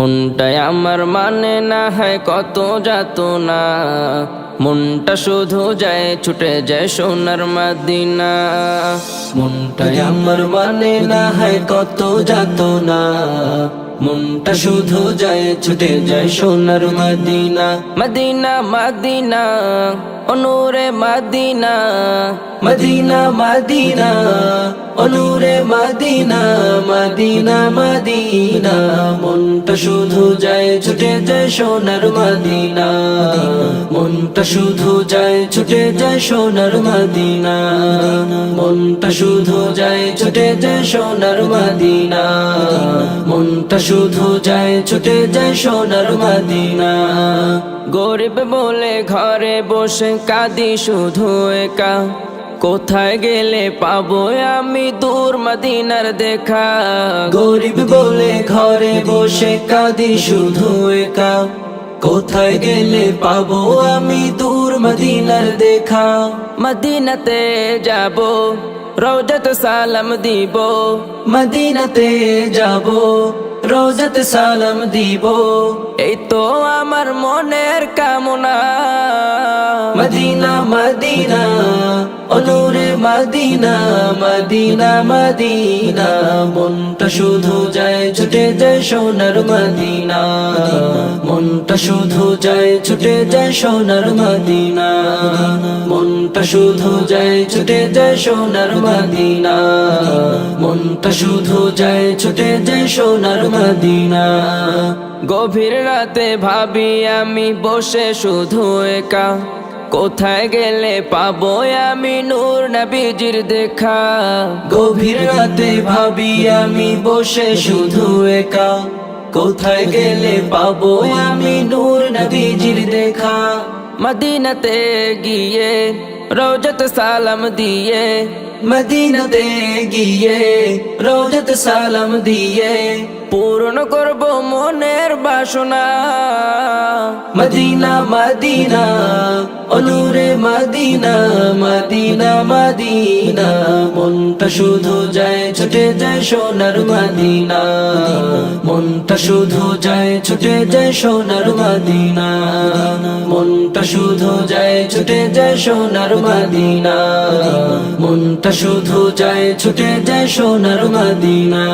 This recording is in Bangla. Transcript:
মনটাই আমার মানে না হয় কত যাতনা, মনটা শুধু যায় ছুটে যায় সোনার মদিনা। মনটাই আমার মানে না হয় কত যাতনা, মনটা শুধু যায় ছুটে যায় সোনার মদিনা। মদিনা মদিনা অনুরে মদিনা, মদিনা মদিনা অনুরে মদিনা, মদিনা মদিনা। মনটা শুধু যায় ছুটে যায় সোনার মদিনা, মনটা শুধু যায় ছুটে যায় সোনার মদিনা, মনটা শুধু যায় ছুটে যায় সোনার মদিনা, মনটা শুধু যায় ছুটে যায় সোনার মদিনা। গরিব বলে ঘরে বসে কাঁদি শুধু একা, কোথায় গেলে পাবো আমি দূর মদিনার দেখা। গরিব বলে ঘরে বসে কাঁদি শুধু একা, কোথায় গেলে পাবো আমি দূর মদিনার দেখা। মদিনাতে যাব রওজাতে সালাম দিব, মদিনাতে যাব রওজাতে সালাম দিব, এই তো আমার মনের কামনা। মদিনা মদিনা অনুরে মদিনা, মদিনা মদিনা। মনটা শুধু যায় ছুটে যায় সোনার মদিনা, মনটা শুধু যায় ছুটে যায় সোনার মদিনা, মনটা শুধু যায় ছুটে যায় সোনার মদিনা, মনটা শুধু যায় ছুটে যায় সোনার মদিনা। গভীর রাতে ভাবি আমি বসে শুধু একা, কোথায় গেলে পাবো আমি নূর নবীজির দেখা। গভীর রাতে ভাবি আমি বসে শুধু একা, কোথায় গেলে পাবো আমি নূর নবীজির দেখা। মদিনাতে গিয়ে রওজাতে সালাম দিয়ে, মদিনাতে গিয়ে রওজাতে সালাম দিয়ে, পূরণ করব মনের বাসনা। মদিনা মদিনা অনুরে মদিনা, মদিনা মদিনা। মনটা শুধু যায় ছুটে যায় সোনার মদিনা, মনটা শুধু যায় ছুটে যায় সোনার মদিনা, মনটা শুধু যায় ছুটে যায় সোনার মদিনা, মনটা শুধু যায় ছুটে যায় সোনার মদিনা।